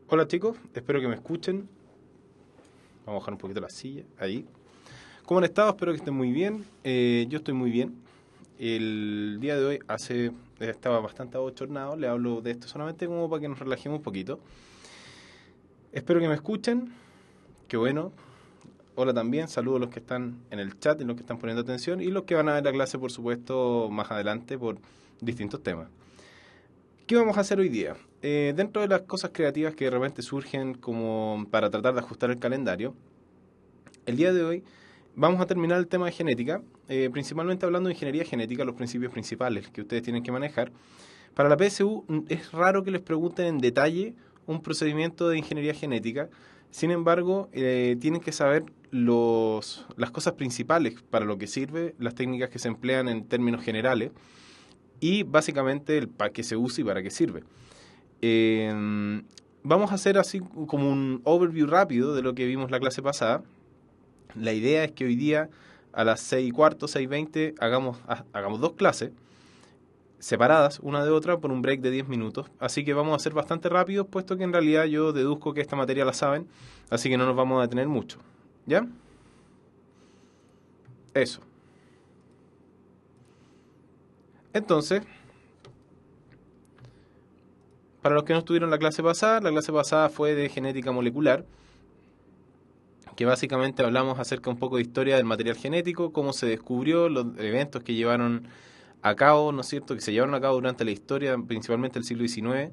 Hola chicos, espero que me escuchen. Vamos a bajar un poquito la silla, ahí. ¿Cómo han estado? Espero que estén muy bien. Yo estoy muy bien. El día de hoy estaba bastante abochornado, le hablo de esto solamente como para que nos relajemos un poquito. Espero que me escuchen, qué bueno. Hola también, saludos a los que están en el chat y los que están poniendo atención y los que van a ver la clase por supuesto más adelante por distintos temas. ¿Qué vamos a hacer hoy día? Dentro de las cosas creativas que de repente surgen como para tratar de ajustar el calendario, el día de hoy vamos a terminar el tema de genética, principalmente hablando de ingeniería genética, los principios principales que ustedes tienen que manejar. Para la PSU es raro que les pregunten en detalle un procedimiento de ingeniería genética, sin embargo, tienen que saber las cosas principales para lo que sirve, las técnicas que se emplean en términos generales y básicamente el para qué se usa y para qué sirve. Vamos a hacer así como un overview rápido de lo que vimos la clase pasada. La idea es que hoy día a las 6:15, 6:20 hagamos dos clases separadas una de otra por un break de 10 minutos. Así que vamos a ser bastante rápidos, puesto que en realidad yo deduzco que esta materia la saben, así que no nos vamos a detener mucho. ¿Ya? Eso. Entonces, para los que no estuvieron la clase pasada fue de genética molecular, que básicamente hablamos acerca un poco de historia del material genético, cómo se descubrió, los eventos que llevaron a cabo, ¿no es cierto?, que se llevaron a cabo durante la historia, principalmente el siglo XIX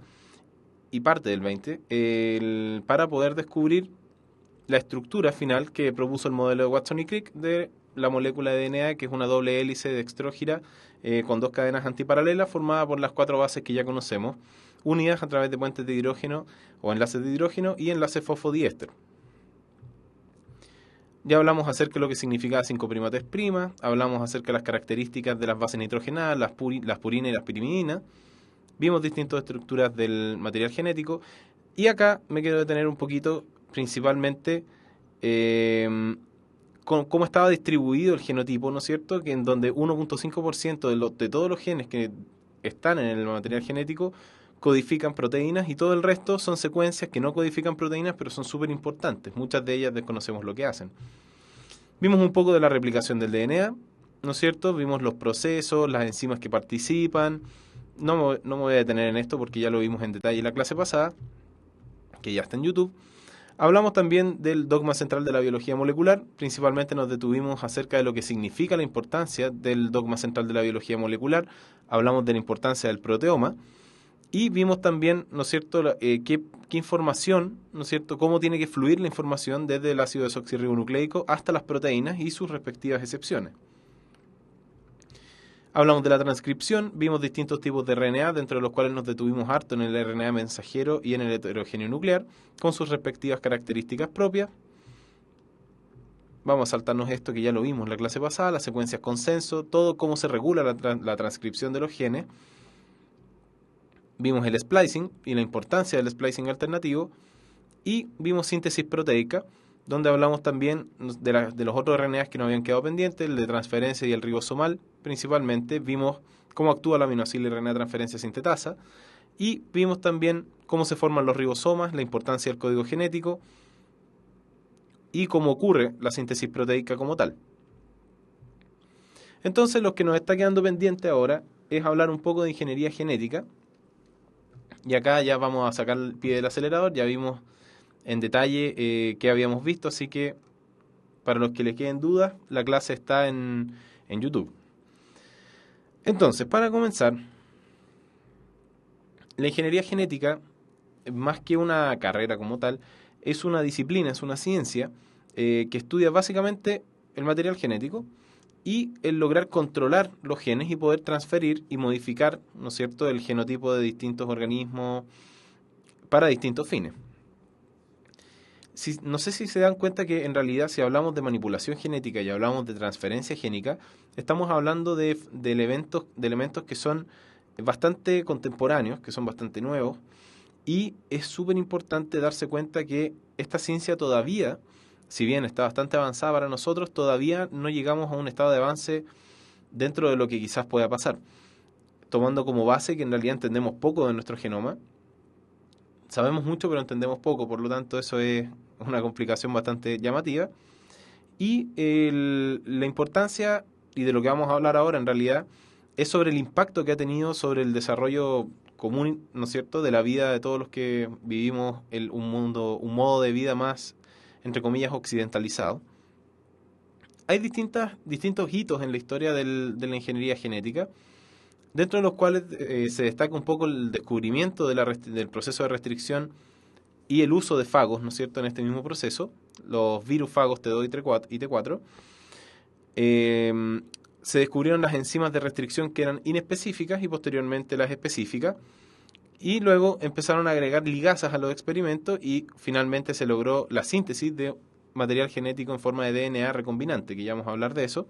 y parte del XX, para poder descubrir la estructura final que propuso el modelo de Watson y Crick de la molécula de DNA, que es una doble hélice dextrógira con dos cadenas antiparalelas formada por las cuatro bases que ya conocemos, unidas a través de puentes de hidrógeno o enlaces de hidrógeno y enlaces fosfodiéster. Ya hablamos acerca de lo que significa 5' hablamos acerca de las características de las bases nitrogenadas, las purinas y las pirimidinas, vimos distintas estructuras del material genético y acá me quiero detener un poquito principalmente con cómo estaba distribuido el genotipo, ¿no es cierto? Que en donde 1.5% de todos los genes que están en el material genético codifican proteínas y todo el resto son secuencias que no codifican proteínas pero son súper importantes. Muchas de ellas desconocemos lo que hacen. Vimos un poco de la replicación del DNA, ¿no es cierto? Vimos los procesos, las enzimas que participan. No me voy a detener en esto porque ya lo vimos en detalle en la clase pasada, que ya está en YouTube. Hablamos también del dogma central de la biología molecular, principalmente nos detuvimos acerca de lo que significa la importancia del dogma central de la biología molecular, hablamos de la importancia del proteoma y vimos también, ¿no es cierto?, qué información, ¿no es cierto?, cómo tiene que fluir la información desde el ácido desoxirribonucleico hasta las proteínas y sus respectivas excepciones. Hablamos de la transcripción, vimos distintos tipos de RNA, dentro de los cuales nos detuvimos harto en el RNA mensajero y en el heterogéneo nuclear, con sus respectivas características propias. Vamos a saltarnos esto que ya lo vimos en la clase pasada, las secuencias consenso, todo cómo se regula la transcripción de los genes. Vimos el splicing y la importancia del splicing alternativo. Y vimos síntesis proteica, donde hablamos también de los otros RNAs que nos habían quedado pendientes, el de transferencia y el ribosomal. Principalmente vimos cómo actúa la aminoácido RNA transferencia sintetasa y vimos también cómo se forman los ribosomas, la importancia del código genético y cómo ocurre la síntesis proteica como tal. Entonces, lo que nos está quedando pendiente ahora es hablar un poco de ingeniería genética. Y acá ya vamos a sacar el pie del acelerador, ya vimos en detalle qué habíamos visto, así que para los que les queden dudas, la clase está en YouTube. Entonces, para comenzar, la ingeniería genética, más que una carrera como tal, es una disciplina, es una ciencia que estudia básicamente el material genético y el lograr controlar los genes y poder transferir y modificar, ¿no es cierto?, el genotipo de distintos organismos para distintos fines. No sé si se dan cuenta que en realidad si hablamos de manipulación genética y hablamos de transferencia génica, estamos hablando de elementos que son bastante contemporáneos, que son bastante nuevos, y es súper importante darse cuenta que esta ciencia todavía, si bien está bastante avanzada para nosotros, todavía no llegamos a un estado de avance dentro de lo que quizás pueda pasar, tomando como base que en realidad entendemos poco de nuestro genoma. sabemos mucho pero entendemos poco, por lo tanto eso es una complicación bastante llamativa. Y la importancia, y de lo que vamos a hablar ahora en realidad, es sobre el impacto que ha tenido sobre el desarrollo común, ¿no es cierto?, de la vida de todos los que vivimos un modo de vida más, entre comillas, occidentalizado. Hay distintos hitos en la historia de la ingeniería genética, dentro de los cuales se destaca un poco el descubrimiento del proceso de restricción y el uso de fagos, ¿no es cierto?, en este mismo proceso, los virus fagos T2 y T4. Se descubrieron las enzimas de restricción que eran inespecíficas y posteriormente las específicas. Y luego empezaron a agregar ligasas a los experimentos y finalmente se logró la síntesis de material genético en forma de DNA recombinante, que ya vamos a hablar de eso.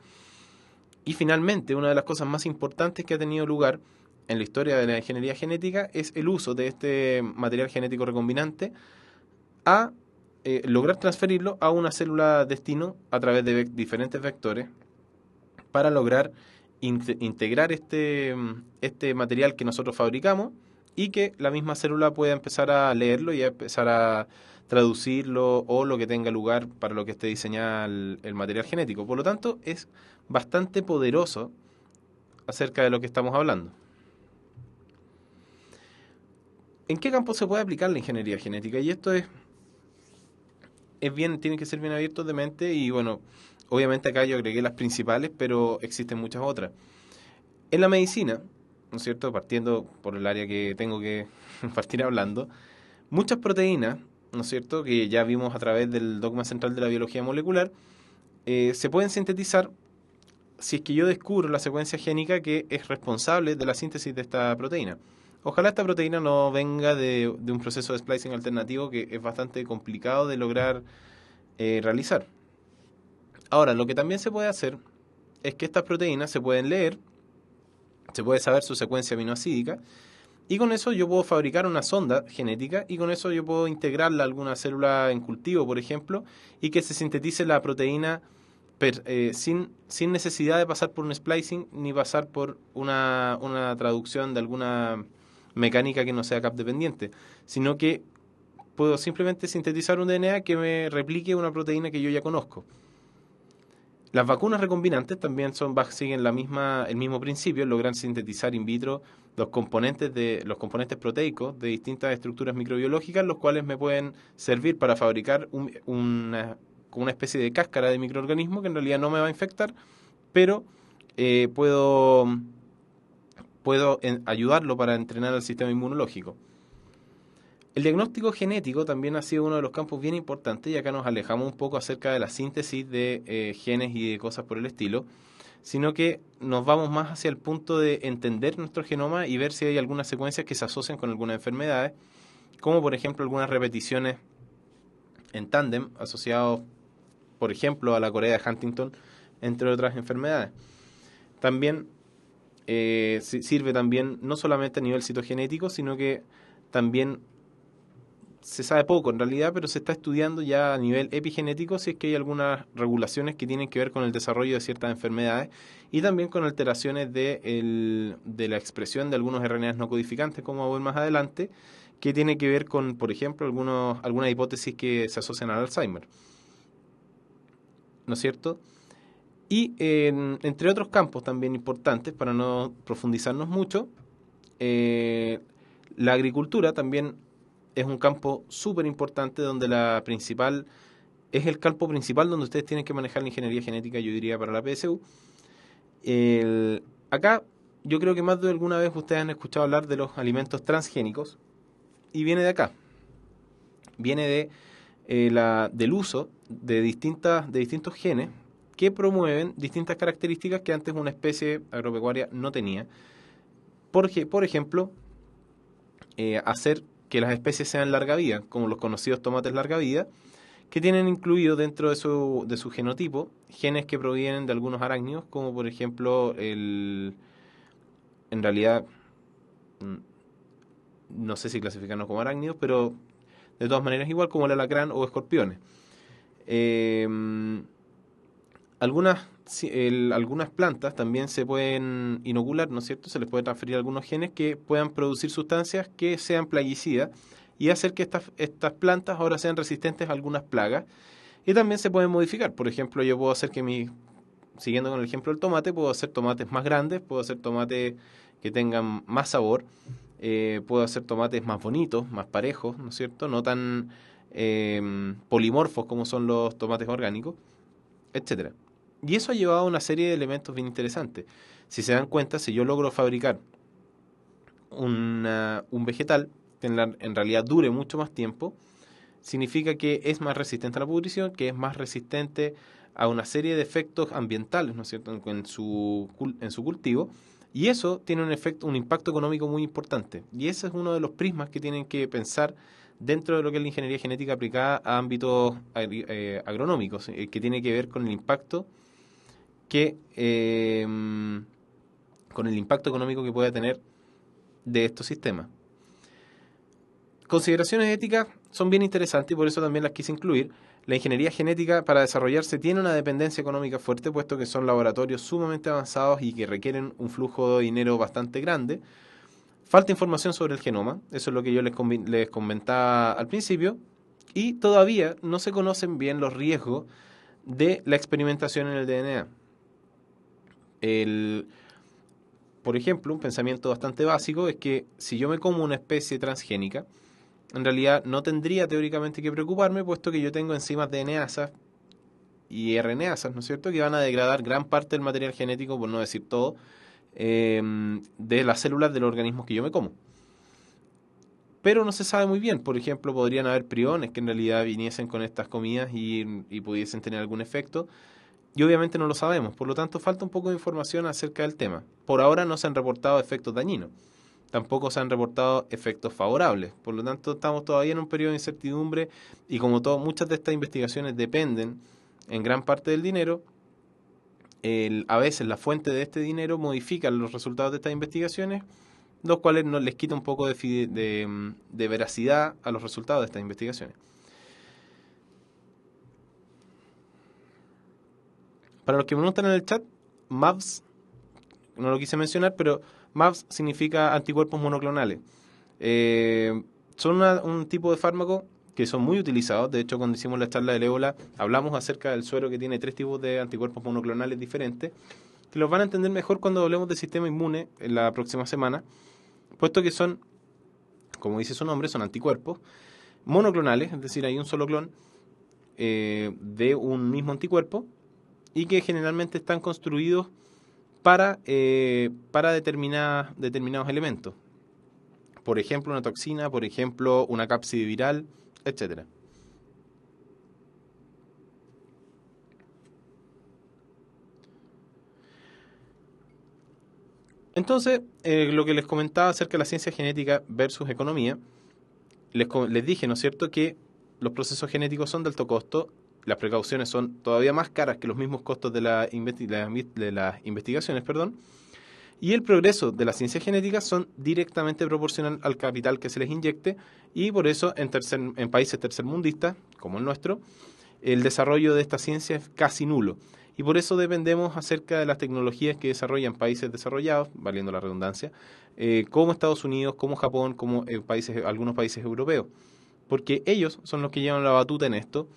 Y finalmente, una de las cosas más importantes que ha tenido lugar en la historia de la ingeniería genética es el uso de este material genético recombinante a lograr transferirlo a una célula destino a través de diferentes vectores para lograr integrar este material que nosotros fabricamos y que la misma célula pueda empezar a leerlo y a empezar a traducirlo o lo que tenga lugar para lo que esté diseñado el material genético. Por lo tanto, es bastante poderoso acerca de lo que estamos hablando. ¿En qué campo se puede aplicar la ingeniería genética? Y esto tiene que ser bien abierto de mente y bueno, obviamente acá yo agregué las principales, pero existen muchas otras. En la medicina, ¿no es cierto? Partiendo por el área que tengo que partir hablando, muchas proteínas, ¿no es cierto?, que ya vimos a través del dogma central de la biología molecular, se pueden sintetizar si es que yo descubro la secuencia génica que es responsable de la síntesis de esta proteína. Ojalá esta proteína no venga de un proceso de splicing alternativo que es bastante complicado de lograr realizar. Ahora, lo que también se puede hacer es que estas proteínas se pueden leer, se puede saber su secuencia aminoácidica, y con eso yo puedo fabricar una sonda genética y con eso yo puedo integrarla a alguna célula en cultivo, por ejemplo, y que se sintetice la proteína sin necesidad de pasar por un splicing ni pasar por una traducción de alguna mecánica que no sea cap dependiente, sino que puedo simplemente sintetizar un DNA que me replique una proteína que yo ya conozco. Las vacunas recombinantes también siguen el mismo principio, logran sintetizar in vitro los componentes proteicos de distintas estructuras microbiológicas, los cuales me pueden servir para fabricar una especie de cáscara de microorganismo que en realidad no me va a infectar, pero puedo ayudarlo para entrenar al sistema inmunológico. El diagnóstico genético también ha sido uno de los campos bien importantes y acá nos alejamos un poco acerca de la síntesis de genes y de cosas por el estilo, sino que nos vamos más hacia el punto de entender nuestro genoma y ver si hay algunas secuencias que se asocian con algunas enfermedades, como por ejemplo algunas repeticiones en tándem asociados, por ejemplo, a la corea de Huntington, entre otras enfermedades. También sirve también no solamente a nivel citogenético, sino que también se sabe poco en realidad, pero se está estudiando ya a nivel epigenético si es que hay algunas regulaciones que tienen que ver con el desarrollo de ciertas enfermedades y también con alteraciones de la expresión de algunos RNAs no codificantes, como vamos a ver más adelante, que tiene que ver con, por ejemplo, algunas hipótesis que se asocian al Alzheimer. ¿No es cierto? Y entre otros campos también importantes, para no profundizarnos mucho, la agricultura también es un campo súper importante donde es el campo principal donde ustedes tienen que manejar la ingeniería genética, yo diría, para la PSU. Acá yo creo que más de alguna vez ustedes han escuchado hablar de los alimentos transgénicos y viene de acá. Viene del uso de distintos genes que promueven distintas características que antes una especie agropecuaria no tenía. Por ejemplo, hacer que las especies sean larga vida, como los conocidos tomates larga vida, que tienen incluido dentro de su genotipo genes que provienen de algunos arácnidos, como por ejemplo en realidad, no sé si clasificarlos como arácnidos, pero de todas maneras igual como el alacrán o escorpiones. Algunas plantas también se pueden inocular, ¿no es cierto? Se les puede transferir algunos genes que puedan producir sustancias que sean plaguicidas y hacer que estas plantas ahora sean resistentes a algunas plagas. Y también se pueden modificar. Por ejemplo, yo puedo hacer que siguiendo con el ejemplo del tomate, puedo hacer tomates más grandes, puedo hacer tomates que tengan más sabor, puedo hacer tomates más bonitos, más parejos, ¿no es cierto? No tan polimorfos como son los tomates orgánicos, etcétera. Y eso ha llevado a una serie de elementos bien interesantes. Si se dan cuenta, si yo logro fabricar un vegetal que en realidad dure mucho más tiempo, significa que es más resistente a la pudrición, que es más resistente a una serie de efectos ambientales, ¿no es cierto?, en su cultivo, y eso tiene un impacto económico muy importante. Y ese es uno de los prismas que tienen que pensar dentro de lo que es la ingeniería genética aplicada a ámbitos agronómicos, que tiene que ver con el impacto que con el impacto económico que puede tener de estos sistemas. Consideraciones éticas son bien interesantes y por eso también las quise incluir. La ingeniería genética para desarrollarse tiene una dependencia económica fuerte, puesto que son laboratorios sumamente avanzados y que requieren un flujo de dinero bastante grande. Falta información sobre el genoma, eso es lo que yo les comentaba al principio, y todavía no se conocen bien los riesgos de la experimentación en el DNA. Por ejemplo, un pensamiento bastante básico es que si yo me como una especie transgénica, en realidad no tendría teóricamente que preocuparme, puesto que yo tengo enzimas DNAsas y RNasas, ¿no es cierto?, que van a degradar gran parte del material genético, por no decir todo, de las células de los organismos que yo me como. Pero no se sabe muy bien. Por ejemplo, podrían haber priones que en realidad viniesen con estas comidas y pudiesen tener algún efecto. Y obviamente no lo sabemos. Por lo tanto, falta un poco de información acerca del tema. Por ahora no se han reportado efectos dañinos. Tampoco se han reportado efectos favorables. Por lo tanto, estamos todavía en un periodo de incertidumbre y como muchas de estas investigaciones dependen en gran parte del dinero, a veces la fuente de este dinero modifica los resultados de estas investigaciones, los cuales nos les quita un poco de veracidad a los resultados de estas investigaciones. Para los que me preguntan en el chat, MABS, no lo quise mencionar, pero MABS significa anticuerpos monoclonales. Son un tipo de fármaco que son muy utilizados. De hecho, cuando hicimos la charla del ébola, hablamos acerca del suero que tiene 3 tipos de anticuerpos monoclonales diferentes, que los van a entender mejor cuando hablemos del sistema inmune en la próxima semana, puesto que son, como dice su nombre, son anticuerpos monoclonales, es decir, hay un solo clon de un mismo anticuerpo y que generalmente están construidos para determinados elementos. Por ejemplo, una toxina, por ejemplo, una cápside viral, etcétera. Entonces, lo que les comentaba acerca de la ciencia genética versus economía, les dije, ¿no es cierto?, que los procesos genéticos son de alto costo, las precauciones son todavía más caras que los mismos costos de las investigaciones, perdón, y el progreso de la ciencia genética son directamente proporcional al capital que se les inyecte, y por eso en países tercermundistas, como el nuestro, el desarrollo de esta ciencia es casi nulo. Y por eso dependemos acerca de las tecnologías que desarrollan países desarrollados, valiendo la redundancia, como Estados Unidos, como Japón, como algunos países europeos. Porque ellos son los que llevan la batuta en esto.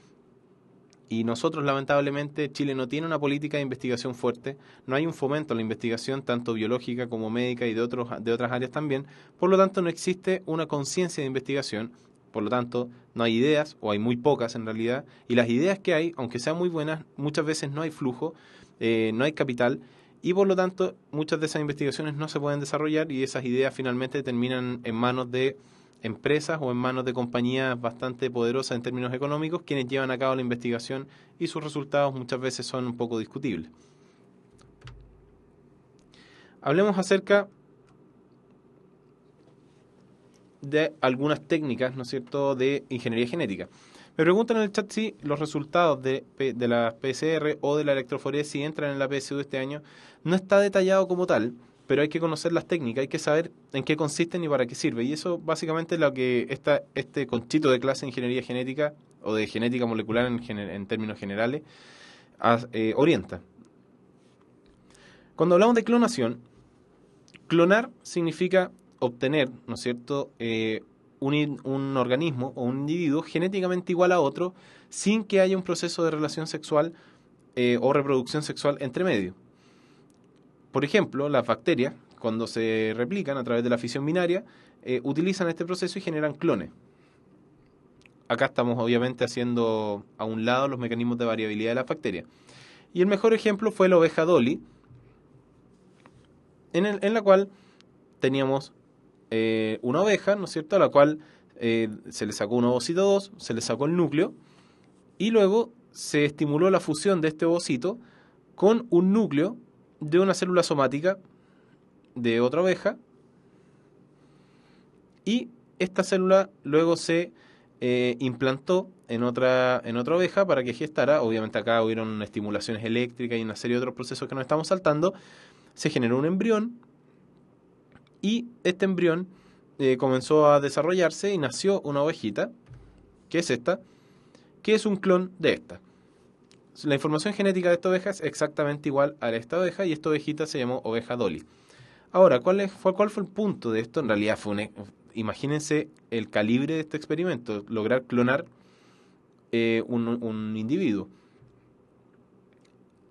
Y nosotros, lamentablemente, Chile no tiene una política de investigación fuerte, no hay un fomento a la investigación, tanto biológica como médica y de otras áreas también, por lo tanto no existe una conciencia de investigación, por lo tanto no hay ideas, o hay muy pocas en realidad, y las ideas que hay, aunque sean muy buenas, muchas veces no hay flujo, no hay capital, y por lo tanto muchas de esas investigaciones no se pueden desarrollar y esas ideas finalmente terminan en manos de empresas o en manos de compañías bastante poderosas en términos económicos, quienes llevan a cabo la investigación y sus resultados muchas veces son un poco discutibles. Hablemos acerca de algunas técnicas, ¿no es cierto?, de ingeniería genética. Me preguntan en el chat si los resultados de la PCR o de la electroforesis entran en la PSU de este año. No está detallado como tal, pero hay que conocer las técnicas, hay que saber en qué consisten y para qué sirve. Y eso básicamente es lo que este conchito de clase de ingeniería genética o de genética molecular en términos generales orienta. Cuando hablamos de clonación, clonar significa obtener, ¿no es cierto?, un organismo o un individuo genéticamente igual a otro sin que haya un proceso de relación sexual o reproducción sexual entre medio. Por ejemplo, las bacterias, cuando se replican a través de la fisión binaria, utilizan este proceso y generan clones. Acá estamos obviamente haciendo a un lado los mecanismos de variabilidad de las bacterias. Y el mejor ejemplo fue la oveja Dolly, en la cual teníamos una oveja, ¿no es cierto?, a la cual se le sacó un ovocito 2, se le sacó el núcleo, y luego se estimuló la fusión de este ovocito con un núcleo de una célula somática de otra oveja, y esta célula luego se implantó en otra oveja para que gestara. Obviamente acá hubieron estimulaciones eléctricas y una serie de otros procesos que nos estamos saltando. Se generó un embrión y este embrión comenzó a desarrollarse y nació una ovejita, que es esta, que es un clon de esta. La información genética de esta oveja es exactamente igual a esta oveja y esta ovejita se llamó oveja Dolly. Ahora, ¿cuál fue el punto de esto? En realidad imagínense el calibre de este experimento, lograr clonar un individuo.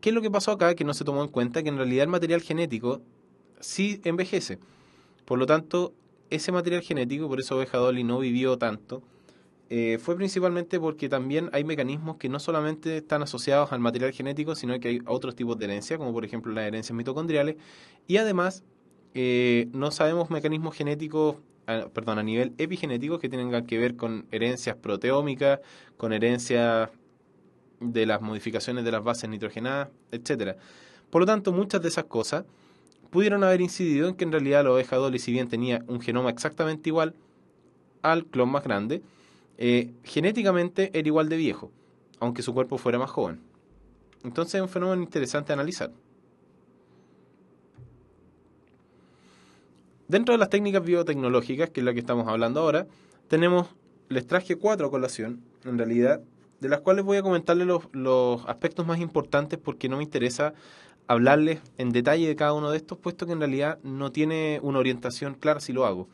¿Qué es lo que pasó acá? Que no se tomó en cuenta que en realidad el material genético sí envejece. Por lo tanto, ese material genético, por eso oveja Dolly no vivió tanto, fue principalmente porque también hay mecanismos que no solamente están asociados al material genético, sino que hay otros tipos de herencia, como por ejemplo las herencias mitocondriales, y además no sabemos mecanismos genéticos, a nivel epigenético, que tengan que ver con herencias proteómicas, con herencias de las modificaciones de las bases nitrogenadas, etcétera. Por lo tanto, muchas de esas cosas pudieron haber incidido en que en realidad la oveja Dolly, si bien tenía un genoma exactamente igual al clon más grande, genéticamente era igual de viejo, aunque su cuerpo fuera más joven. Entonces es un fenómeno interesante de analizar. Dentro de las técnicas biotecnológicas, que es la que estamos hablando ahora, les traje 4 a colación, en realidad, de las cuales voy a comentarles los aspectos más importantes porque no me interesa hablarles en detalle de cada uno de estos, puesto que en realidad no tiene una orientación clara si lo hago.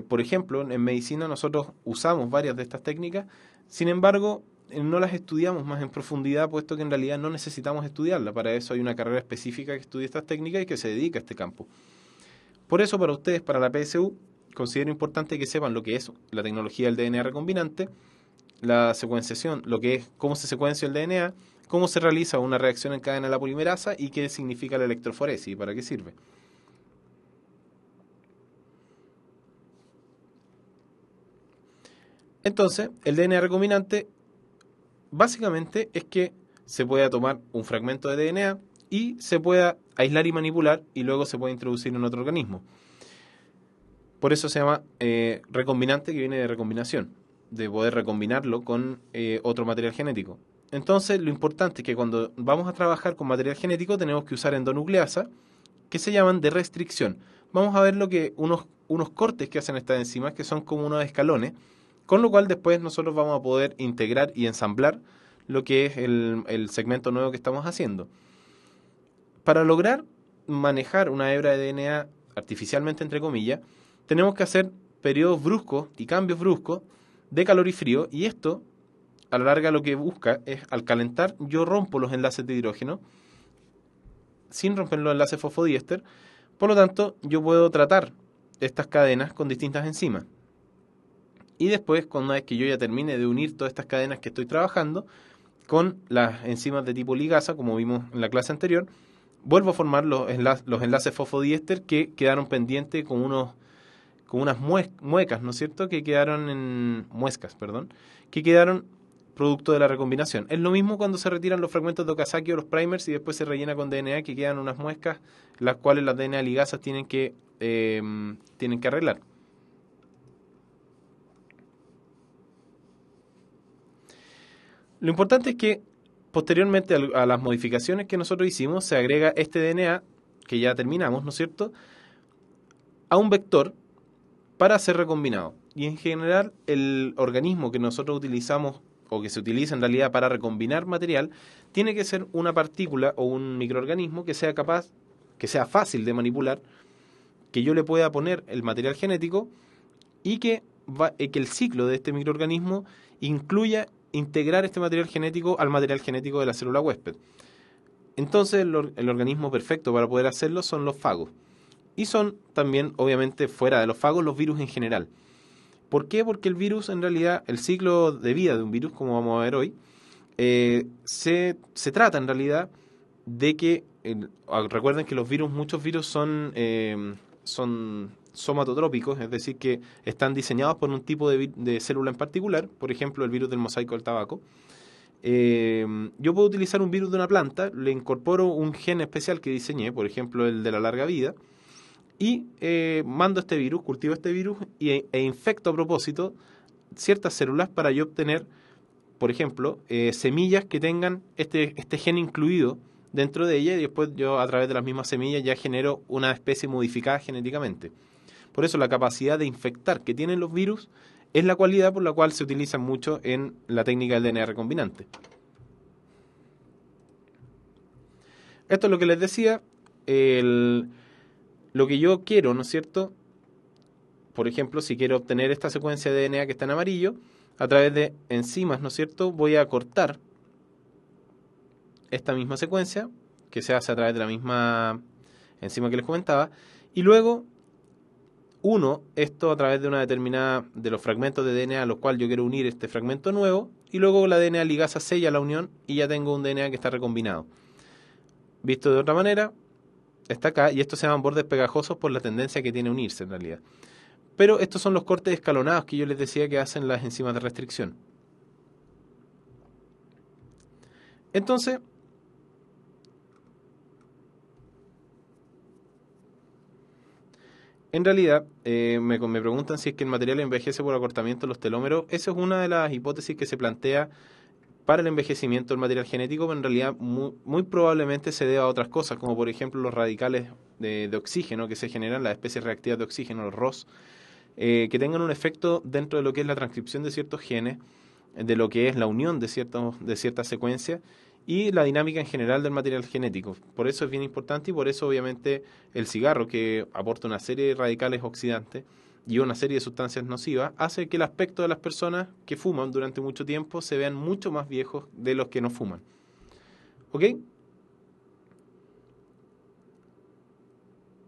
Por ejemplo, en medicina nosotros usamos varias de estas técnicas, sin embargo, no las estudiamos más en profundidad, puesto que en realidad no necesitamos estudiarlas. Para eso hay una carrera específica que estudia estas técnicas y que se dedica a este campo. Por eso, para ustedes, para la PSU, considero importante que sepan lo que es la tecnología del DNA recombinante, la secuenciación, lo que es cómo se secuencia el DNA, cómo se realiza una reacción en cadena de la polimerasa y qué significa la electroforesis y para qué sirve. Entonces, el DNA recombinante básicamente es que se pueda tomar un fragmento de DNA y se pueda aislar y manipular y luego se puede introducir en otro organismo. Por eso se llama recombinante, que viene de recombinación, de poder recombinarlo con otro material genético. Entonces, lo importante es que cuando vamos a trabajar con material genético tenemos que usar endonucleasa, que se llaman de restricción. Vamos a ver unos cortes que hacen estas enzimas, que son como unos escalones, con lo cual después nosotros vamos a poder integrar y ensamblar lo que es el segmento nuevo que estamos haciendo. Para lograr manejar una hebra de DNA artificialmente, entre comillas, tenemos que hacer periodos bruscos y cambios bruscos de calor y frío, y esto a la larga lo que busca es, al calentar, yo rompo los enlaces de hidrógeno sin romper los enlaces fosfodiéster. Por lo tanto, yo puedo tratar estas cadenas con distintas enzimas. Y después, una vez que yo ya termine de unir todas estas cadenas que estoy trabajando con las enzimas de tipo ligasa, como vimos en la clase anterior, vuelvo a formar los enlaces fosfodiéster que quedaron pendientes con unas muecas, ¿no es cierto? Muescas, que quedaron producto de la recombinación. Es lo mismo cuando se retiran los fragmentos de Okazaki o los primers y después se rellena con DNA, que quedan unas muescas, las cuales las DNA ligasas tienen que arreglar. Lo importante es que posteriormente a las modificaciones que nosotros hicimos, se agrega este DNA, que ya terminamos, ¿no es cierto?, a un vector para ser recombinado. Y en general, el organismo que nosotros utilizamos, o que se utiliza en realidad para recombinar material, tiene que ser una partícula o un microorganismo que sea capaz, que sea fácil de manipular, que yo le pueda poner el material genético y que que el ciclo de este microorganismo incluya integrar este material genético al material genético de la célula huésped. Entonces, el organismo perfecto para poder hacerlo son los fagos. Y son también, obviamente, fuera de los fagos, los virus en general. ¿Por qué? Porque el virus, en realidad, el ciclo de vida de un virus, como vamos a ver hoy, se trata en realidad de que, recuerden que los virus, muchos virus son somatotrópicos, es decir, que están diseñados por un tipo de célula en particular, por ejemplo, el virus del mosaico del tabaco. Yo puedo utilizar un virus de una planta, le incorporo un gen especial que diseñé, por ejemplo, el de la larga vida, y mando este virus, cultivo este virus e infecto a propósito ciertas células para yo obtener, por ejemplo, semillas que tengan este gen incluido dentro de ella y después yo a través de las mismas semillas ya genero una especie modificada genéticamente. Por eso la capacidad de infectar que tienen los virus es la cualidad por la cual se utiliza mucho en la técnica del DNA recombinante. Esto es lo que les decía, lo que yo quiero, ¿no es cierto? Por ejemplo, si quiero obtener esta secuencia de DNA que está en amarillo, a través de enzimas, ¿no es cierto? Voy a cortar esta misma secuencia, que se hace a través de la misma enzima que les comentaba, y luego uno esto a través de una determinada de los fragmentos de DNA a los cuales yo quiero unir este fragmento nuevo, y luego la DNA ligasa sella la unión y ya tengo un DNA que está recombinado. Visto de otra manera, está acá, y estos se llaman bordes pegajosos por la tendencia que tiene a unirse en realidad. Pero estos son los cortes escalonados que yo les decía que hacen las enzimas de restricción. Entonces, en realidad, me preguntan si es que el material envejece por acortamiento de los telómeros. Esa es una de las hipótesis que se plantea para el envejecimiento del material genético, pero en realidad muy probablemente se deba a otras cosas, como por ejemplo los radicales de oxígeno que se generan, las especies reactivas de oxígeno, los ROS, que tengan un efecto dentro de lo que es la transcripción de ciertos genes, de lo que es la unión de ciertas secuencias y la dinámica en general del material genético. Por eso es bien importante y por eso obviamente el cigarro, que aporta una serie de radicales oxidantes y una serie de sustancias nocivas, hace que el aspecto de las personas que fuman durante mucho tiempo se vean mucho más viejos de los que no fuman. ¿Ok?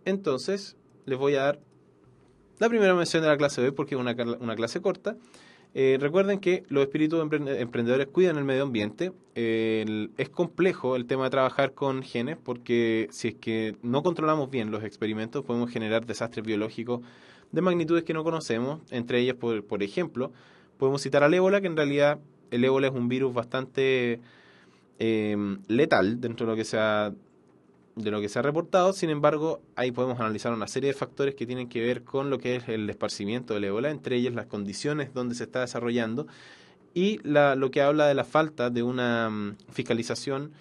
Entonces, les voy a dar la primera mención de la clase de hoy porque es una clase corta. Recuerden que los espíritus emprendedores cuidan el medio ambiente. Es complejo el tema de trabajar con genes porque si es que no controlamos bien los experimentos podemos generar desastres biológicos de magnitudes que no conocemos. Entre ellas, por ejemplo, podemos citar al ébola, que en realidad el ébola es un virus bastante letal dentro de lo que se ha reportado. Sin embargo, ahí podemos analizar una serie de factores que tienen que ver con lo que es el esparcimiento del ébola, entre ellas las condiciones donde se está desarrollando y lo que habla de la falta de una fiscalización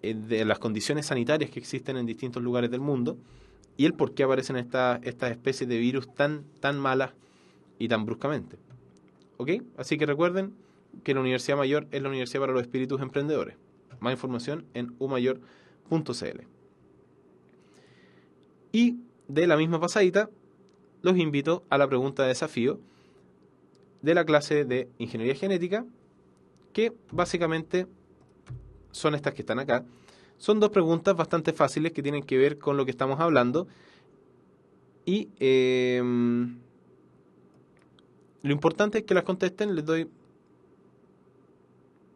de las condiciones sanitarias que existen en distintos lugares del mundo y el por qué aparecen estas especies de virus tan malas y tan bruscamente. ¿Ok? Así que recuerden que la Universidad Mayor es la Universidad para los Espíritus Emprendedores. Más información en umayor.cl. Y de la misma pasadita, los invito a la pregunta de desafío de la clase de Ingeniería Genética, que básicamente son estas que están acá. Son dos preguntas bastante fáciles que tienen que ver con lo que estamos hablando. Y lo importante es que las contesten. Les doy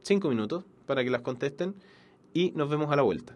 5 minutos para que las contesten y nos vemos a la vuelta.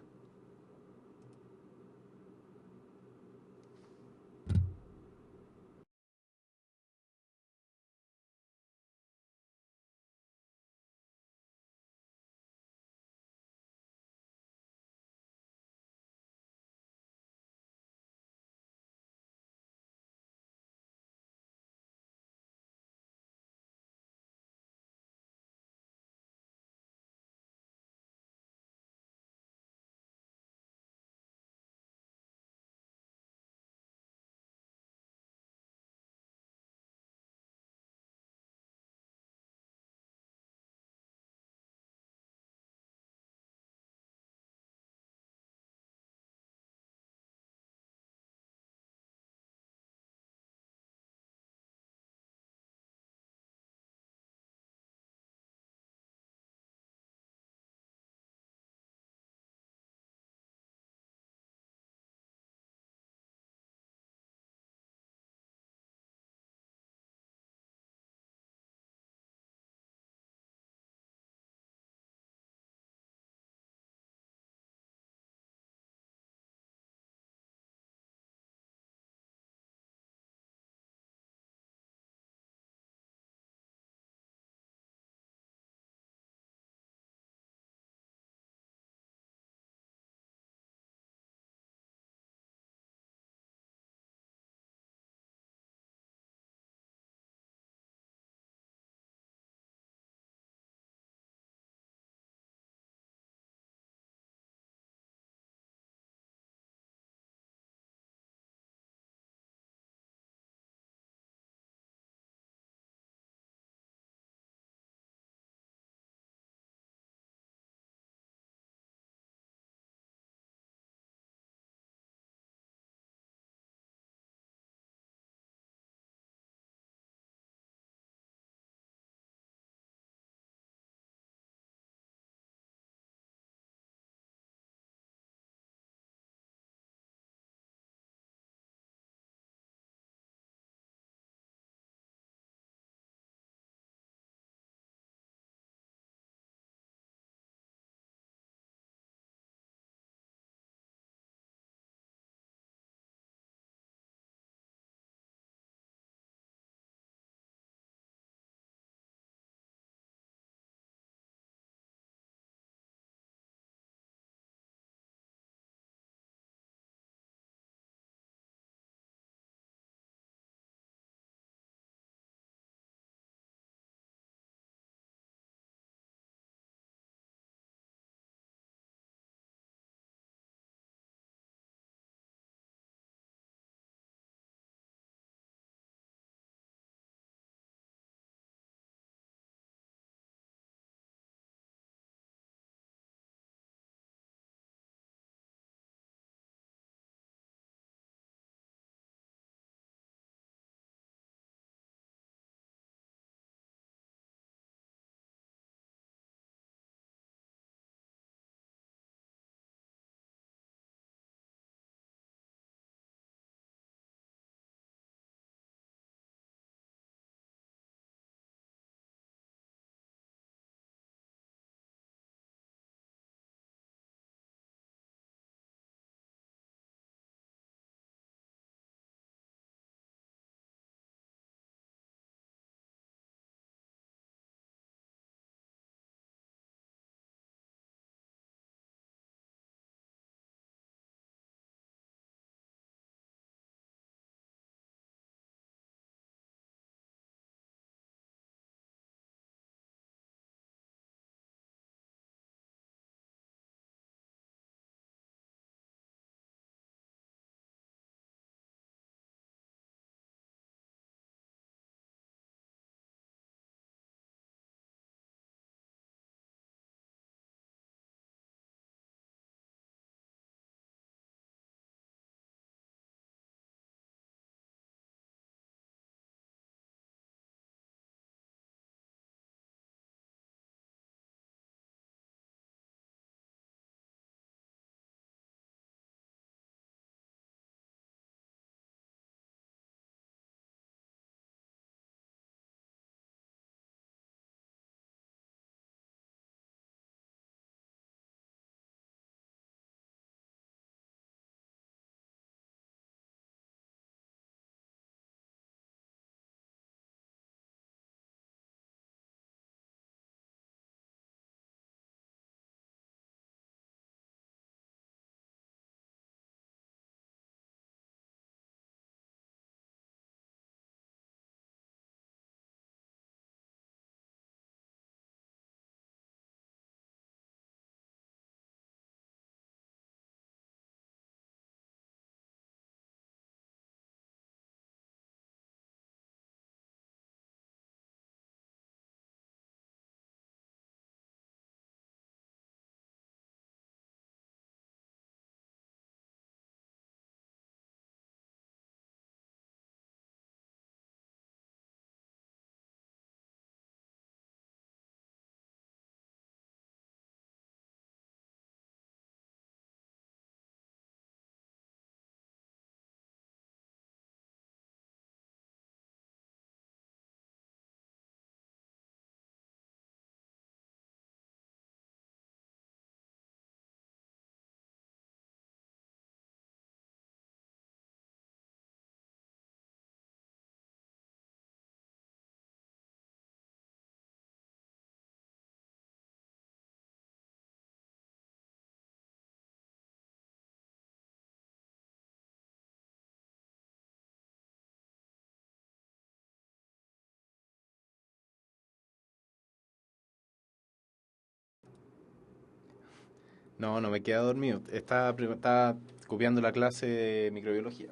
No, no me queda dormido. Estaba copiando la clase de microbiología.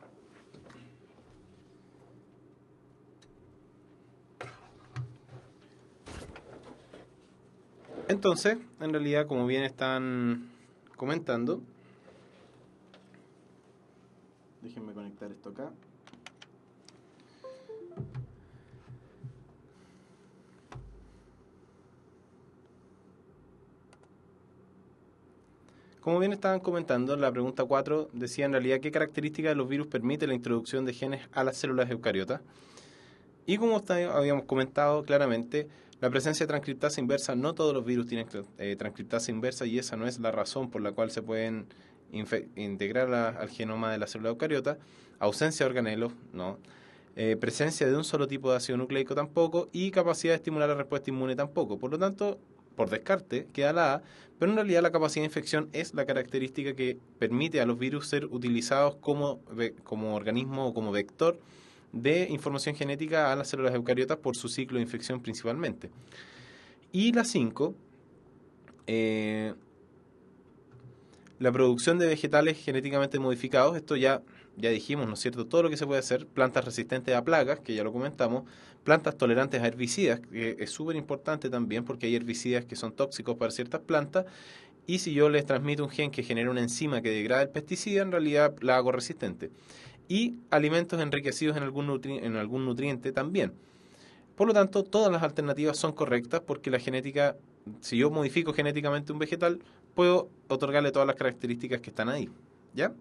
Entonces, en realidad, como bien están comentando, déjenme conectar esto acá. Como bien estaban comentando, la pregunta 4 decía en realidad qué características de los virus permite la introducción de genes a las células eucariotas. Y como habíamos comentado claramente, la presencia de transcriptasa inversa, no todos los virus tienen transcriptasa inversa y esa no es la razón por la cual se pueden integrar al genoma de la célula eucariota. Ausencia de organelos, no. Presencia de un solo tipo de ácido nucleico tampoco y capacidad de estimular la respuesta inmune tampoco. Por lo tanto, por descarte, queda la A, pero en realidad la capacidad de infección es la característica que permite a los virus ser utilizados como organismo o como vector de información genética a las células eucariotas por su ciclo de infección principalmente. Y la 5, la producción de vegetales genéticamente modificados, esto ya dijimos, ¿no es cierto? Todo lo que se puede hacer, plantas resistentes a plagas, que ya lo comentamos, plantas tolerantes a herbicidas, que es súper importante también porque hay herbicidas que son tóxicos para ciertas plantas, y si yo les transmito un gen que genera una enzima que degrada el pesticida, en realidad la hago resistente. Y alimentos enriquecidos en algún nutriente también. Por lo tanto, todas las alternativas son correctas porque la genética, si yo modifico genéticamente un vegetal, puedo otorgarle todas las características que están ahí. ¿Ya?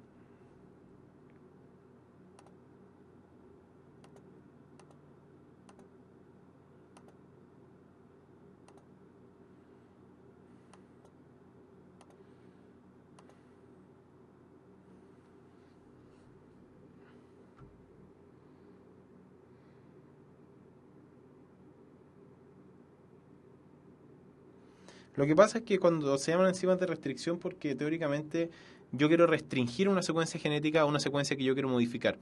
Lo que pasa es que cuando se llaman enzimas de restricción, porque teóricamente yo quiero restringir una secuencia genética a una secuencia que yo quiero modificar.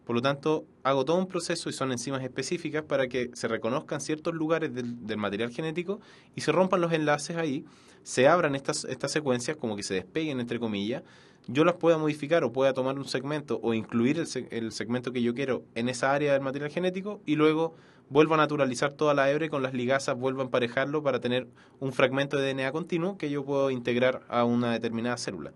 Por lo tanto, hago todo un proceso y son enzimas específicas para que se reconozcan ciertos lugares del material genético y se rompan los enlaces ahí, se abran estas secuencias, como que se despeguen, entre comillas, yo las pueda modificar o pueda tomar un segmento o incluir el segmento que yo quiero en esa área del material genético y luego vuelvo a naturalizar toda la hebra y con las ligasas vuelvo a emparejarlo para tener un fragmento de DNA continuo que yo puedo integrar a una determinada célula.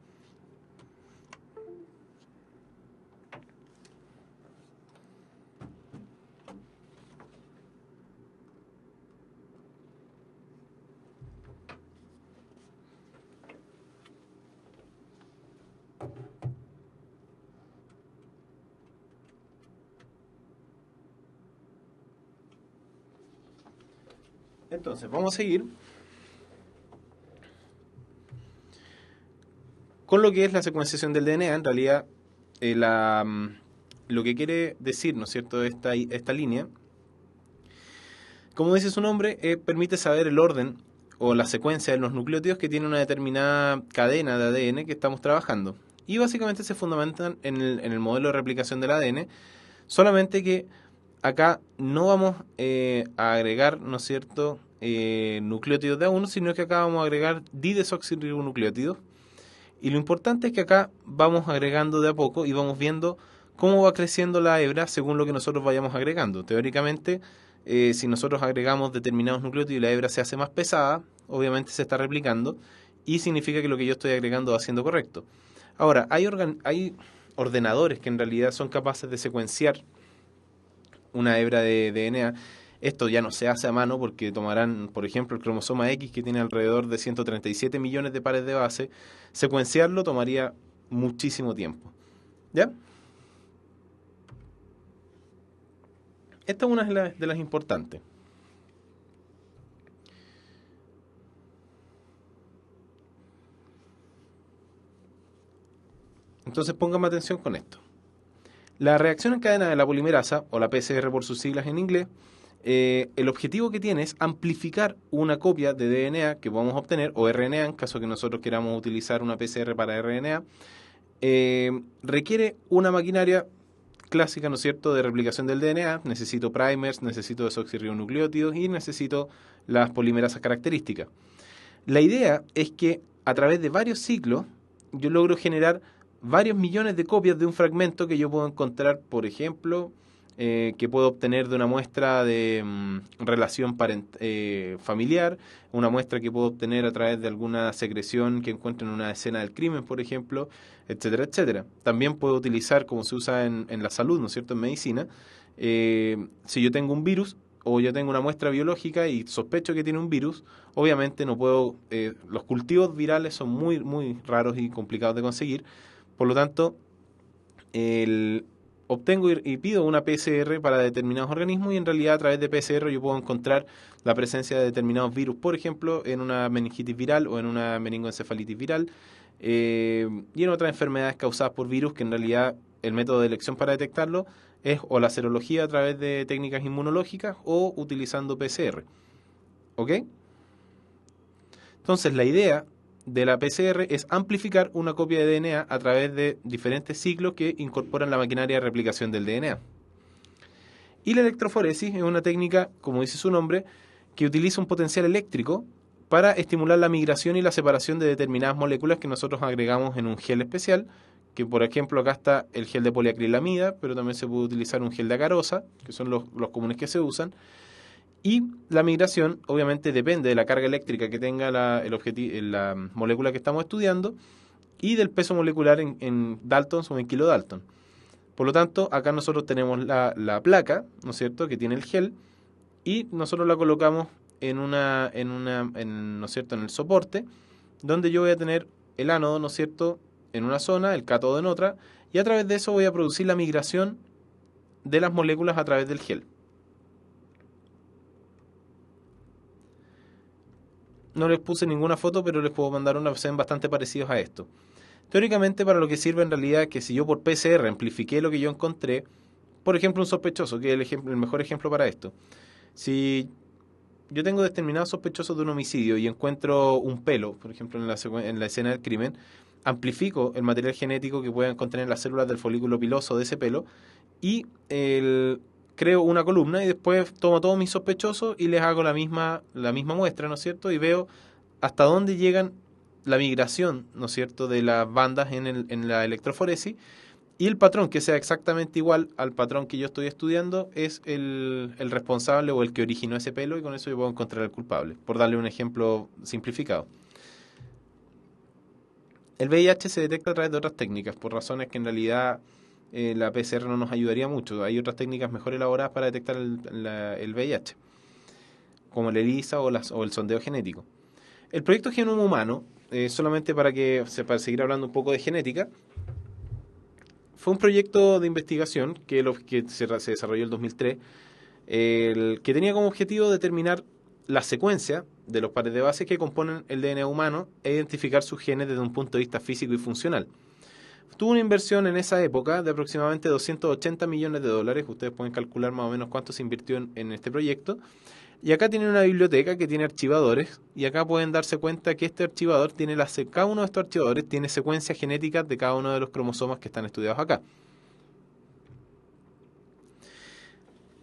Entonces, vamos a seguir con lo que es la secuenciación del DNA. En realidad, lo que quiere decir, ¿no es cierto?, esta línea, como dice su nombre, permite saber el orden o la secuencia de los nucleótidos que tiene una determinada cadena de ADN que estamos trabajando. Y básicamente se fundamentan en el modelo de replicación del ADN, solamente que acá no vamos a agregar, ¿no es cierto?, nucleótidos de A1, sino que acá vamos a agregar didesoxirribonucleótidos. Y lo importante es que acá vamos agregando de a poco y vamos viendo cómo va creciendo la hebra según lo que nosotros vayamos agregando. Teóricamente, si nosotros agregamos determinados nucleótidos y la hebra se hace más pesada, obviamente se está replicando y significa que lo que yo estoy agregando va siendo correcto. Ahora, hay ordenadores que en realidad son capaces de secuenciar una hebra de DNA. Esto ya no se hace a mano porque tomarán, por ejemplo, el cromosoma X, que tiene alrededor de 137 millones de pares de base. Secuenciarlo tomaría muchísimo tiempo. ¿Ya? Esta es una de las importantes. Entonces pónganme atención con esto. La reacción en cadena de la polimerasa, o la PCR por sus siglas en inglés, el objetivo que tiene es amplificar una copia de DNA que podamos obtener, o RNA, en caso que nosotros queramos utilizar una PCR para RNA, requiere una maquinaria clásica, ¿no es cierto?, de replicación del DNA. Necesito primers, necesito desoxirribonucleótidos y necesito las polimerasas características. La idea es que a través de varios ciclos, yo logro generar varios millones de copias de un fragmento que yo puedo encontrar, por ejemplo, que puedo obtener de una muestra de relación familiar, una muestra que puedo obtener a través de alguna secreción que encuentro en una escena del crimen, por ejemplo, etcétera, etcétera. También puedo utilizar, como se usa en la salud, ¿no es cierto?, en medicina, si yo tengo un virus o yo tengo una muestra biológica y sospecho que tiene un virus, obviamente no puedo, los cultivos virales son muy, muy raros y complicados de conseguir, por lo tanto, obtengo y pido una PCR para determinados organismos y en realidad a través de PCR yo puedo encontrar la presencia de determinados virus, por ejemplo, en una meningitis viral o en una meningoencefalitis viral y en otras enfermedades causadas por virus que en realidad el método de elección para detectarlo es o la serología a través de técnicas inmunológicas o utilizando PCR. ¿Ok? Entonces la idea de la PCR es amplificar una copia de DNA a través de diferentes ciclos que incorporan la maquinaria de replicación del DNA. Y la electroforesis es una técnica, como dice su nombre, que utiliza un potencial eléctrico para estimular la migración y la separación de determinadas moléculas que nosotros agregamos en un gel especial, que por ejemplo acá está el gel de poliacrilamida, pero también se puede utilizar un gel de acarosa, que son los comunes que se usan. Y la migración, obviamente, depende de la carga eléctrica que tenga la molécula que estamos estudiando y del peso molecular en daltons o en kilodalton. Por lo tanto, acá nosotros tenemos la placa, ¿no es cierto?, que tiene el gel y nosotros la colocamos ¿no es cierto?, en el soporte, donde yo voy a tener el ánodo, ¿no es cierto?, en una zona, el cátodo en otra, y a través de eso voy a producir la migración de las moléculas a través del gel. No les puse ninguna foto, pero les puedo mandar una, sean bastante parecidos a esto. Teóricamente, para lo que sirve en realidad es que si yo por PCR amplifiqué lo que yo encontré, por ejemplo, un sospechoso, que es el mejor ejemplo para esto. Si yo tengo determinados sospechosos de un homicidio y encuentro un pelo, por ejemplo, en la escena del crimen, amplifico el material genético que puedan contener las células del folículo piloso de ese pelo y creo una columna y después tomo todos mis sospechosos y les hago la misma muestra, ¿no es cierto? Y veo hasta dónde llegan la migración, ¿no es cierto?, de las bandas en la electroforesis y el patrón que sea exactamente igual al patrón que yo estoy estudiando es el responsable o el que originó ese pelo y con eso yo puedo encontrar al culpable, por darle un ejemplo simplificado. El VIH se detecta a través de otras técnicas, por razones que en realidad la PCR no nos ayudaría mucho. Hay otras técnicas mejor elaboradas para detectar el VIH, como el ELISA o el sondeo genético. El proyecto Genoma Humano, solamente para seguir hablando un poco de genética, fue un proyecto de investigación que se desarrolló en el 2003, que tenía como objetivo determinar la secuencia de los pares de base que componen el DNA humano e identificar sus genes desde un punto de vista físico y funcional. Tuvo una inversión en esa época de aproximadamente 280 millones de dólares. Ustedes pueden calcular más o menos cuánto se invirtió en este proyecto. Y acá tienen una biblioteca que tiene archivadores. Y acá pueden darse cuenta que este archivador tiene cada uno de estos archivadores tiene secuencias genéticas de cada uno de los cromosomas que están estudiados acá.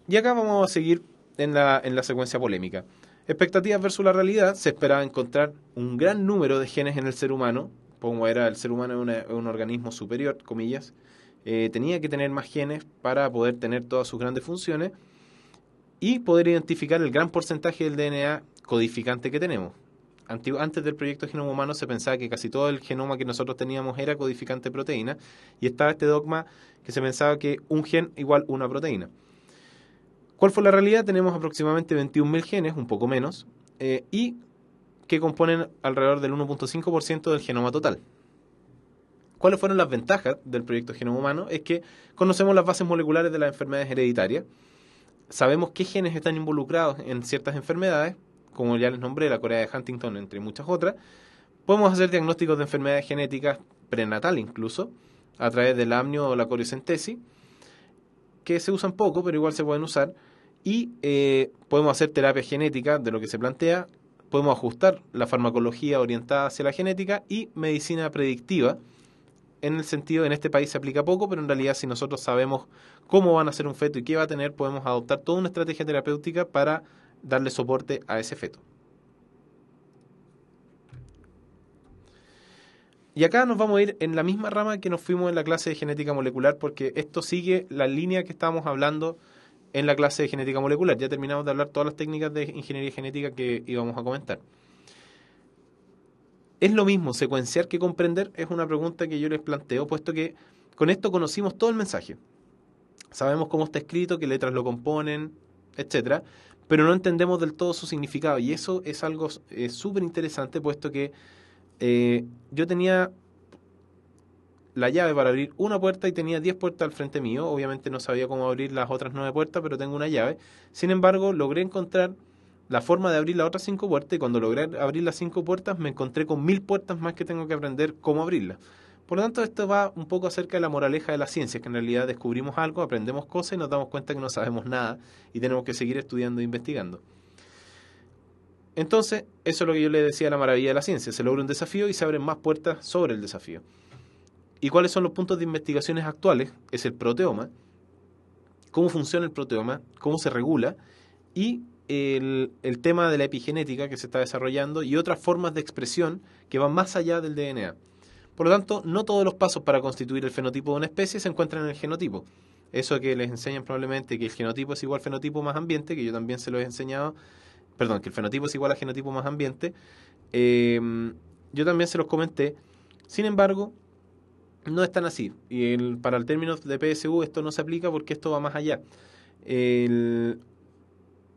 Y acá vamos a seguir en la secuencia polémica. Expectativas versus la realidad. Se esperaba encontrar un gran número de genes en el ser humano. Como era el ser humano un organismo superior, comillas, tenía que tener más genes para poder tener todas sus grandes funciones y poder identificar el gran porcentaje del DNA codificante que tenemos. Antes del proyecto Genoma Humano se pensaba que casi todo el genoma que nosotros teníamos era codificante de proteína y estaba este dogma que se pensaba que un gen igual una proteína. ¿Cuál fue la realidad? Tenemos aproximadamente 21.000 genes, un poco menos, y que componen alrededor del 1.5% del genoma total. ¿Cuáles fueron las ventajas del proyecto Genoma Humano? Es que conocemos las bases moleculares de las enfermedades hereditarias, sabemos qué genes están involucrados en ciertas enfermedades, como ya les nombré, la corea de Huntington, entre muchas otras. Podemos hacer diagnósticos de enfermedades genéticas prenatal incluso, a través del amnio o la coriocentesis, que se usan poco, pero igual se pueden usar, y podemos hacer terapia genética de lo que se plantea. Podemos ajustar la farmacología orientada hacia la genética y medicina predictiva. En el sentido, en este país se aplica poco, pero en realidad si nosotros sabemos cómo van a ser un feto y qué va a tener, podemos adoptar toda una estrategia terapéutica para darle soporte a ese feto. Y acá nos vamos a ir en la misma rama que nos fuimos en la clase de genética molecular, porque esto sigue la línea que estábamos hablando en la clase de genética molecular. Ya terminamos de hablar todas las técnicas de ingeniería genética que íbamos a comentar. ¿Es lo mismo secuenciar que comprender? Es una pregunta que yo les planteo, puesto que con esto conocimos todo el mensaje. Sabemos cómo está escrito, qué letras lo componen, etcétera, pero no entendemos del todo su significado. Y eso es algo súper interesante, puesto que yo tenía la llave para abrir una puerta y tenía 10 puertas al frente mío. Obviamente no sabía cómo abrir las otras 9 puertas, pero tengo una llave. Sin embargo, logré encontrar la forma de abrir las otras 5 puertas, y cuando logré abrir las 5 puertas me encontré con 1000 puertas más que tengo que aprender cómo abrirlas. Por lo tanto, esto va un poco acerca de la moraleja de la ciencia, que en realidad descubrimos algo, aprendemos cosas y nos damos cuenta que no sabemos nada y tenemos que seguir estudiando e investigando. Entonces, eso es lo que yo le decía, la maravilla de la ciencia. Se logra un desafío y se abren más puertas sobre el desafío. ¿Y cuáles son los puntos de investigaciones actuales? Es el proteoma, cómo funciona el proteoma, cómo se regula, y el tema de la epigenética que se está desarrollando y otras formas de expresión que van más allá del DNA. Por lo tanto, no todos los pasos para constituir el fenotipo de una especie se encuentran en el genotipo. Eso que les enseñan probablemente, que el genotipo es igual al fenotipo más ambiente, que yo también se lo he enseñado, perdón, que el fenotipo es igual al genotipo más ambiente, yo también se los comenté. Sin embargo, no es tan así. Y para el término de PSU esto no se aplica porque esto va más allá. El,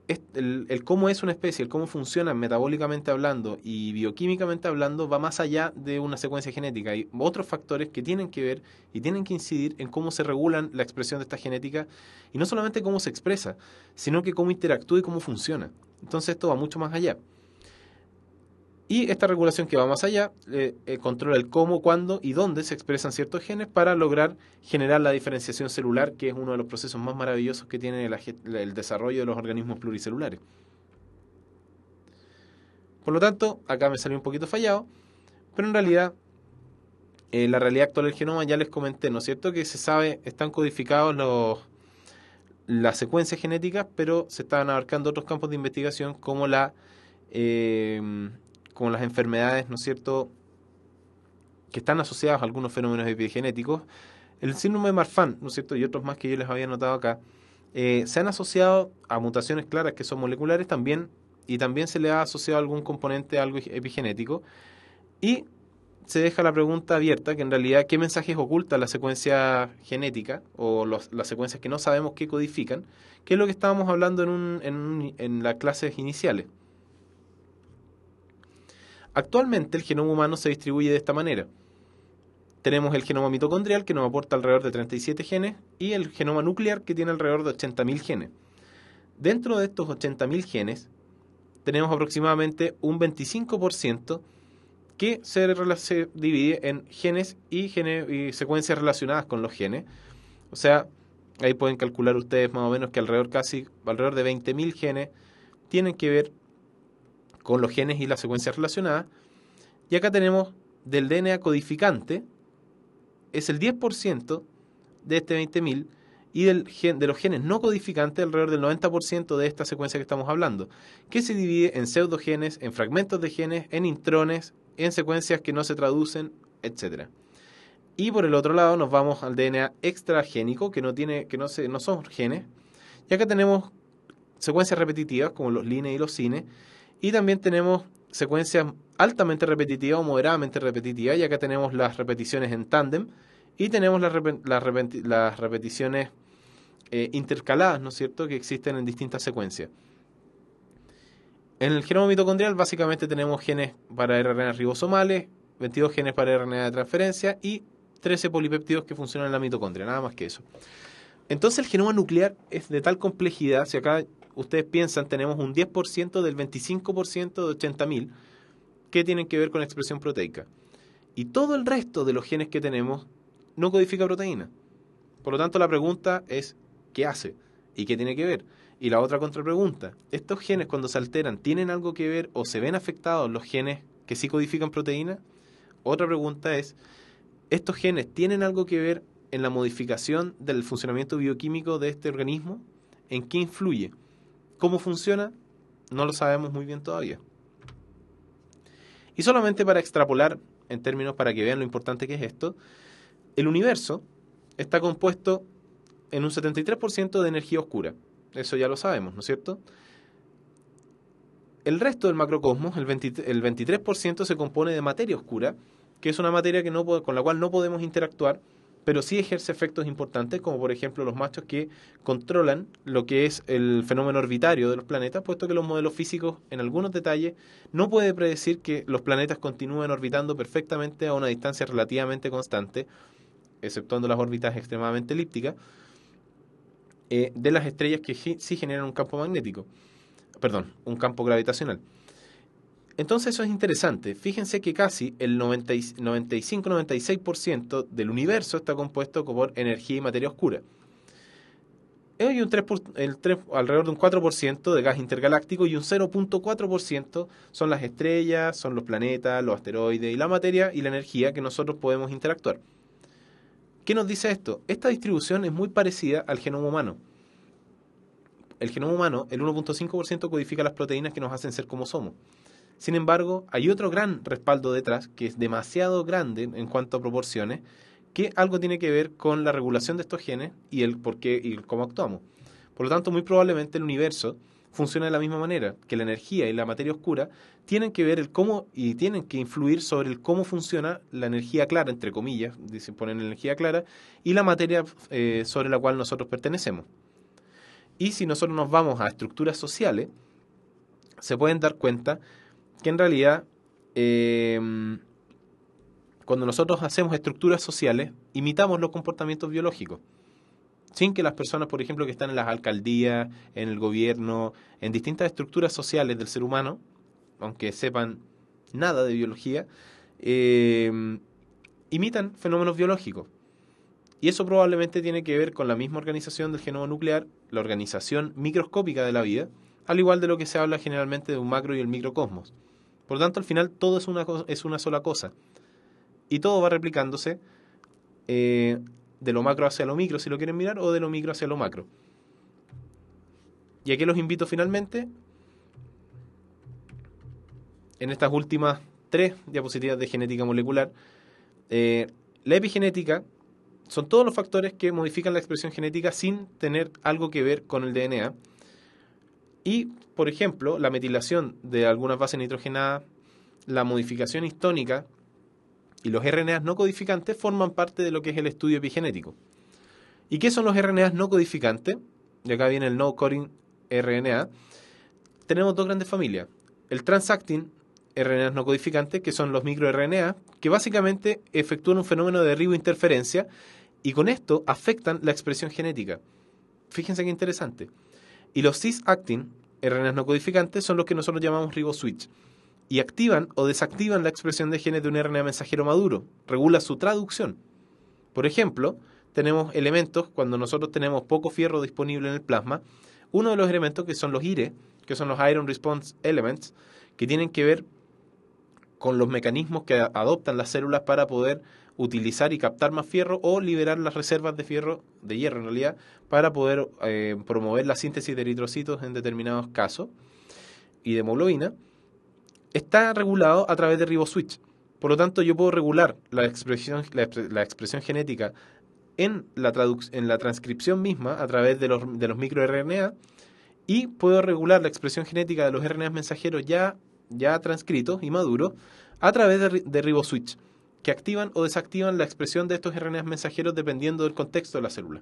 el cómo es una especie, el cómo funciona metabólicamente hablando y bioquímicamente hablando va más allá de una secuencia genética. Hay otros factores que tienen que ver y tienen que incidir en cómo se regulan la expresión de esta genética, y no solamente cómo se expresa, sino que cómo interactúa y cómo funciona. Entonces esto va mucho más allá. Y esta regulación que va más allá controla el cómo, cuándo y dónde se expresan ciertos genes para lograr generar la diferenciación celular, que es uno de los procesos más maravillosos que tiene el desarrollo de los organismos pluricelulares. Por lo tanto, acá me salió un poquito fallado, pero en realidad, la realidad actual del genoma ya les comenté, ¿no es cierto? Que se sabe, están codificados las secuencias genéticas, pero se están abarcando otros campos de investigación como como las enfermedades, ¿no es cierto?, que están asociadas a algunos fenómenos epigenéticos. El síndrome de Marfan, ¿no es cierto?, y otros más que yo les había notado acá, se han asociado a mutaciones claras que son moleculares también, y también se le ha asociado algún componente algo epigenético, y se deja la pregunta abierta, que en realidad, ¿qué mensajes oculta la secuencia genética o las secuencias que no sabemos qué codifican? Que es lo que estábamos hablando en las clases iniciales. Actualmente el genoma humano se distribuye de esta manera. Tenemos el genoma mitocondrial, que nos aporta alrededor de 37 genes, y el genoma nuclear, que tiene alrededor de 80.000 genes. Dentro de estos 80.000 genes, tenemos aproximadamente un 25% que se divide en genes y secuencias relacionadas con los genes. O sea, ahí pueden calcular ustedes más o menos que alrededor de 20.000 genes tienen que ver con los genes y las secuencias relacionadas. Y acá tenemos del DNA codificante, es el 10% de este 20.000, y de los genes no codificantes, alrededor del 90% de esta secuencia que estamos hablando, que se divide en pseudogenes, en fragmentos de genes, en intrones, en secuencias que no se traducen, etc. Y por el otro lado nos vamos al DNA extragénico, que no son genes. Y acá tenemos secuencias repetitivas, como los lines y los cines, y también tenemos secuencias altamente repetitivas o moderadamente repetitivas, y acá tenemos las repeticiones en tándem, y tenemos las repeticiones intercaladas, ¿no es cierto?, que existen en distintas secuencias. En el genoma mitocondrial básicamente tenemos genes para RNA ribosomales, 22 genes para RNA de transferencia y 13 polipéptidos que funcionan en la mitocondria, nada más que eso. Entonces el genoma nuclear es de tal complejidad, si acá ustedes piensan, tenemos un 10% del 25% de 80.000 que tienen que ver con la expresión proteica. Y todo el resto de los genes que tenemos no codifica proteína. Por lo tanto, la pregunta es, ¿qué hace? ¿Y qué tiene que ver? Y la otra contrapregunta, ¿estos genes cuando se alteran tienen algo que ver o se ven afectados los genes que sí codifican proteína? Otra pregunta es, ¿estos genes tienen algo que ver en la modificación del funcionamiento bioquímico de este organismo? ¿En qué influye? ¿Cómo funciona? No lo sabemos muy bien todavía. Y solamente para extrapolar en términos para que vean lo importante que es esto, el universo está compuesto en un 73% de energía oscura. Eso ya lo sabemos, ¿no es cierto? El resto del macrocosmos, el 23%, se compone de materia oscura, que es una materia que con la cual no podemos interactuar, pero sí ejerce efectos importantes, como por ejemplo los machos que controlan lo que es el fenómeno orbitario de los planetas, puesto que los modelos físicos, en algunos detalles, no puede predecir que los planetas continúen orbitando perfectamente a una distancia relativamente constante, exceptuando las órbitas extremadamente elípticas, de las estrellas que sí generan un campo magnético, perdón, un campo gravitacional. Entonces eso es interesante. Fíjense que casi el 95-96% del universo está compuesto por energía y materia oscura. Hay alrededor de un 4% de gas intergaláctico y un 0.4% son las estrellas, son los planetas, los asteroides y la materia y la energía que nosotros podemos interactuar. ¿Qué nos dice esto? Esta distribución es muy parecida al genoma humano. El genoma humano, el 1.5% codifica las proteínas que nos hacen ser como somos. Sin embargo, hay otro gran respaldo detrás, que es demasiado grande en cuanto a proporciones, que algo tiene que ver con la regulación de estos genes y el por qué y cómo actuamos. Por lo tanto, muy probablemente el universo funciona de la misma manera, que la energía y la materia oscura tienen que ver el cómo y tienen que influir sobre el cómo funciona la energía clara, entre comillas, dicen ponen energía clara, y la materia sobre la cual nosotros pertenecemos. Y si nosotros nos vamos a estructuras sociales, se pueden dar cuenta que en realidad cuando nosotros hacemos estructuras sociales, imitamos los comportamientos biológicos. Sin que las personas, por ejemplo, que están en las alcaldías, en el gobierno, en distintas estructuras sociales del ser humano, aunque sepan nada de biología, imitan fenómenos biológicos. Y eso probablemente tiene que ver con la misma organización del genoma nuclear, la organización microscópica de la vida, al igual de lo que se habla generalmente de un macro y el microcosmos. Por lo tanto, al final todo es una sola cosa. Y todo va replicándose de lo macro hacia lo micro, si lo quieren mirar, o de lo micro hacia lo macro. Y aquí los invito finalmente, en estas últimas 3 diapositivas de genética molecular, la epigenética son todos los factores que modifican la expresión genética sin tener algo que ver con el DNA. Y, por ejemplo, la metilación de algunas bases nitrogenadas, la modificación histónica y los RNAs no codificantes forman parte de lo que es el estudio epigenético. ¿Y qué son los RNAs no codificantes? Y acá viene el no-coding RNA. Tenemos 2 grandes familias. El transactin RNAs no codificantes, que son los microRNA, que básicamente efectúan un fenómeno de ribointerferencia y con esto afectan la expresión genética. Fíjense qué interesante. Y los cis-actin RNAs no codificantes son los que nosotros llamamos riboswitch y activan o desactivan la expresión de genes de un RNA mensajero maduro, regula su traducción. Por ejemplo, tenemos elementos, cuando nosotros tenemos poco fierro disponible en el plasma, uno de los elementos que son los IRE, que son los Iron Response Elements, que tienen que ver con los mecanismos que adoptan las células para poder utilizar y captar más fierro o liberar las reservas de fierro, de hierro en realidad, para poder promover la síntesis de eritrocitos en determinados casos y de hemoglobina, está regulado a través de riboswitch. Por lo tanto, yo puedo regular la expresión genética en la transcripción misma a través de los microRNA y puedo regular la expresión genética de los RNAs mensajeros ya transcritos y maduros a través de riboswitch, que activan o desactivan la expresión de estos RNAs mensajeros dependiendo del contexto de la célula.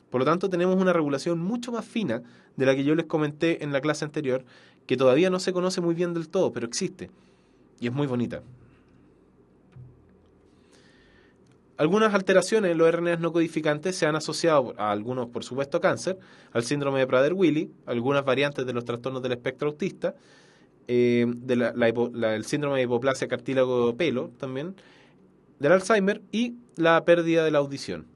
Por lo tanto, tenemos una regulación mucho más fina de la que yo les comenté en la clase anterior, que todavía no se conoce muy bien del todo, pero existe. Y es muy bonita. Algunas alteraciones en los RNAs no codificantes se han asociado a algunos, por supuesto, cáncer, al síndrome de Prader-Willi, algunas variantes de los trastornos del espectro autista, el síndrome de hipoplasia cartílago-pelo también, del Alzheimer y la pérdida de la audición,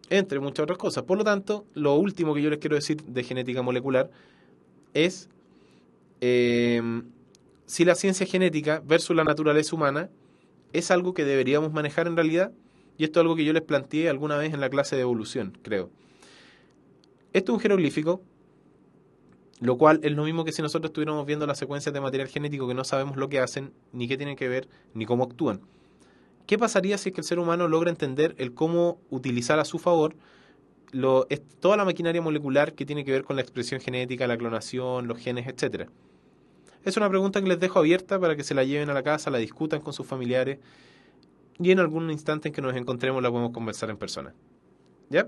entre muchas otras cosas. Por lo tanto, lo último que yo les quiero decir de genética molecular es si la ciencia genética versus la naturaleza humana es algo que deberíamos manejar en realidad, y esto es algo que yo les planteé alguna vez en la clase de evolución, creo. Esto es un jeroglífico, lo cual es lo mismo que si nosotros estuviéramos viendo las secuencias de material genético que no sabemos lo que hacen, ni qué tienen que ver, ni cómo actúan. ¿qué pasaría si es que el ser humano logra entender el cómo utilizar a su favor toda la maquinaria molecular que tiene que ver con la expresión genética, la clonación, los genes, etcétera? Es una pregunta que les dejo abierta para que se la lleven a la casa, la discutan con sus familiares y en algún instante en que nos encontremos la podemos conversar en persona. ¿Ya?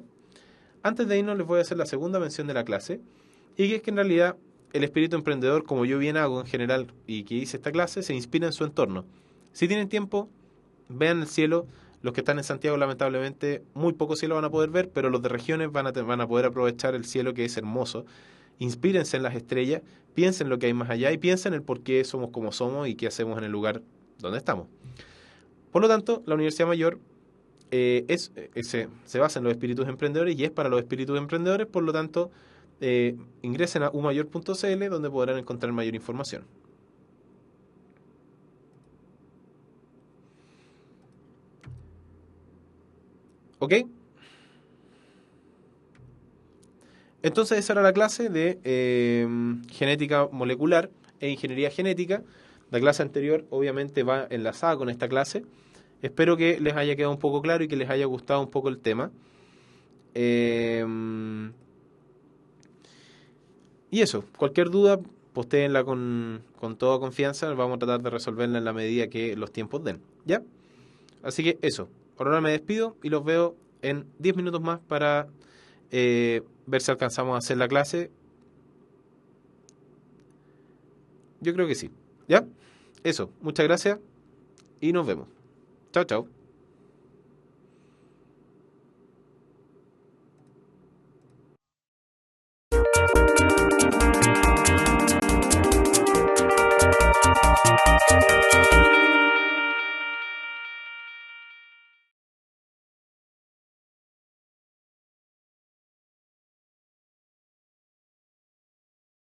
Antes de irnos les voy a hacer la segunda mención de la clase, y que es que en realidad el espíritu emprendedor, como yo bien hago en general y que hice esta clase, se inspira en su entorno. Si tienen tiempo, vean el cielo. Los que están en Santiago, lamentablemente, muy poco cielo van a poder ver, pero los de regiones van a poder aprovechar el cielo, que es hermoso. Inspírense en las estrellas, piensen lo que hay más allá y piensen el por qué somos como somos y qué hacemos en el lugar donde estamos. Por lo tanto, la Universidad Mayor se basa en los espíritus emprendedores y es para los espíritus emprendedores. Por lo tanto, ingresen a umayor.cl, donde podrán encontrar mayor información. ¿Ok? Entonces esa era la clase de genética molecular e ingeniería genética. La clase anterior obviamente va enlazada con esta clase. Espero que les haya quedado un poco claro y que les haya gustado un poco el tema. Y eso, cualquier duda, postéenla con toda confianza. Vamos a tratar de resolverla en la medida que los tiempos den. ¿Ya? Así que eso. Por ahora me despido y los veo en 10 minutos más para ver si alcanzamos a hacer la clase. Yo creo que sí. ¿Ya? Eso. Muchas gracias y nos vemos. Chao, chao.